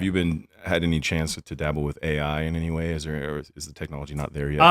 Have you had any chance to dabble with AI in any way? Is the technology not there yet?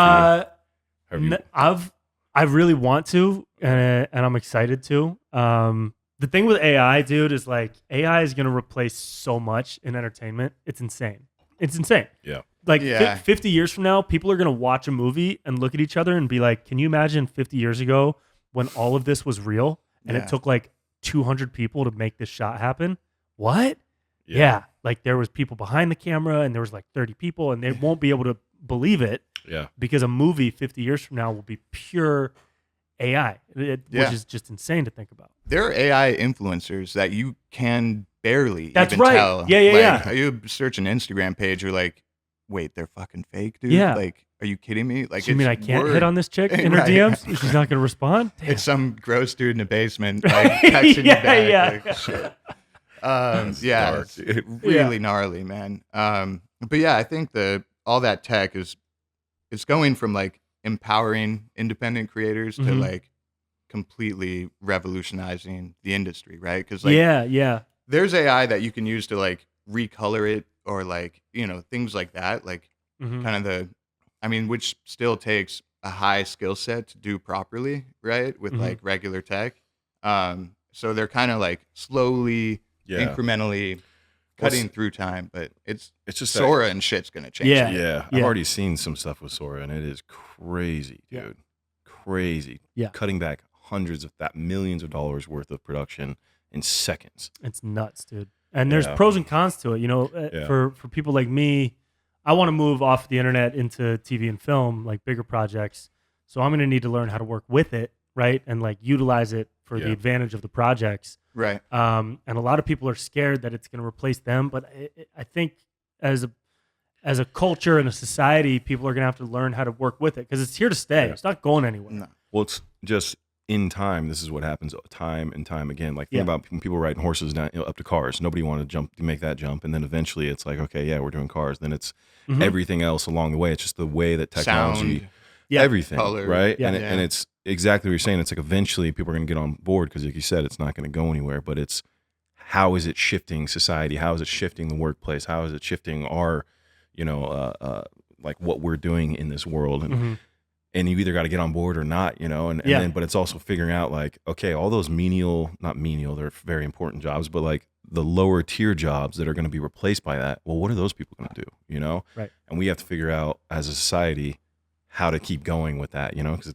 I really want to, and I'm excited to. The thing with AI, dude, is like AI is gonna replace so much in entertainment. It's insane. It's insane. Yeah. Like 50 years from now, people are gonna watch a movie and look at each other and be like, "Can you imagine 50 years ago when all of this was real and it took like 200 people to make this shot happen?" What? Yeah. Like there was people behind the camera and there was like 30 people and they won't be able to believe it. Yeah. Because a movie 50 years from now will be pure AI, which is just insane to think about. There are AI influencers that you can barely That's even right. tell. Yeah. You search an Instagram page, you're like, wait, they're fucking fake, dude? Yeah. Like, are you kidding me? Like, So you mean I can't hit on this chick in her Right. DMs? She's not going to respond? Damn. It's some gross dude in the basement, like, texting you back. Yeah. Like, shit. dark, It's dude. really gnarly, man. But yeah, I think all that tech is going from like empowering independent creators to like completely revolutionizing the industry, right? Because like there's AI that you can use to like recolor it or like, you know, things like that, like kind of which still takes a high skill set to do properly, right? With like regular tech. So they're kind of like slowly, incrementally cutting through time, but it's just Sora and shit's gonna change. Yeah. I've already seen some stuff with Sora, and it is crazy, dude. Crazy. Yeah. Cutting back millions of dollars worth of production in seconds. It's nuts, dude. And there's pros and cons to it. You know, for people like me, I want to move off the internet into TV and film, like bigger projects. So I'm going to need to learn how to work with it, right? And like utilize it for the advantage of the projects. Right. And a lot of people are scared that it's going to replace them. But I think as a culture and a society, people are going to have to learn how to work with it because it's here to stay. Yeah. It's not going anywhere. No. Well, it's just in time. This is what happens time and time again. Like think about when people were riding horses down, up to cars. Nobody wanted to make that jump. And then eventually it's like, okay, yeah, we're doing cars. Then it's everything else along the way. It's just the way that technology, everything, color, right? And it's exactly what you're saying. It's like eventually people are going to get on board because like you said, it's not going to go anywhere, but it's how is it shifting society? How is it shifting the workplace? How is it shifting our, like what we're doing in this world? And you either got to get on board or not, and then, but it's also figuring out like, okay, all those not menial, they're very important jobs, but like the lower tier jobs that are going to be replaced by that. Well, what are those people going to do, Right. And we have to figure out as a society how to keep going with that, because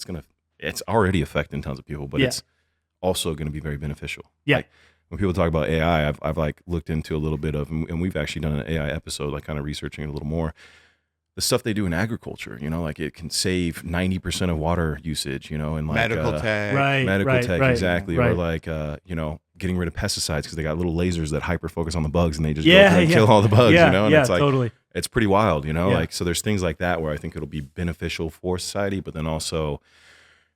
it's already affecting tons of people, but it's also going to be very beneficial. Yeah. Like, when people talk about AI, I've like looked into a little bit of, and we've actually done an AI episode, like kind of researching it a little more. The stuff they do in agriculture, like it can save 90% of water usage, and like medical tech, exactly, or like getting rid of pesticides because they got little lasers that hyper focus on the bugs and they just go and kill all the bugs, and it's like totally. It's pretty wild, like so. There's things like that where I think it'll be beneficial for society, but then also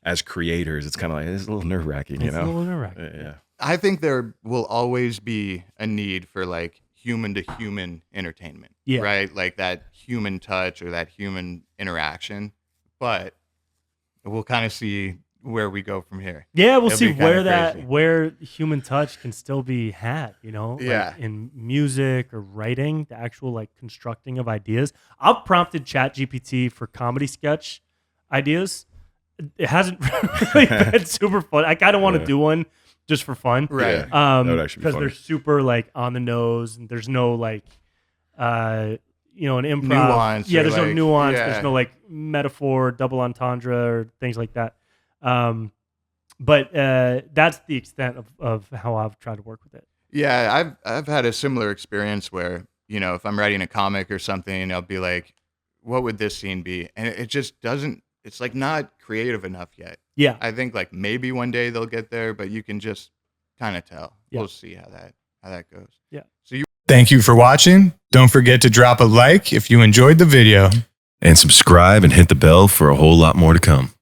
as creators, it's kind of like it's a little nerve wracking, It's a little nerve-wracking. Yeah. I think there will always be a need for like human to human entertainment, right? Like that human touch or that human interaction, but we'll kind of see where we go from here. Yeah, we'll see where human touch can still be had, like in music or writing, the actual like constructing of ideas. I've prompted ChatGPT for comedy sketch ideas. It hasn't really been super fun. I kind of want to do one just for fun, right? That would actually be because funny. they're super like on the nose, and there's no like, an improv nuance. Yeah, there's like, no nuance. There's no like metaphor, double entendre, or things like that. But that's the extent of how I've tried to work with it. Yeah, I've had a similar experience where if I'm writing a comic or something, I'll be like, what would this scene be? And it just doesn't. It's like not creative enough yet. Yeah. I think like maybe one day they'll get there, but you can just kind of tell. Yeah. We'll see how that goes. Yeah. So Thank you for watching. Don't forget to drop a like if you enjoyed the video. And subscribe and hit the bell for a whole lot more to come.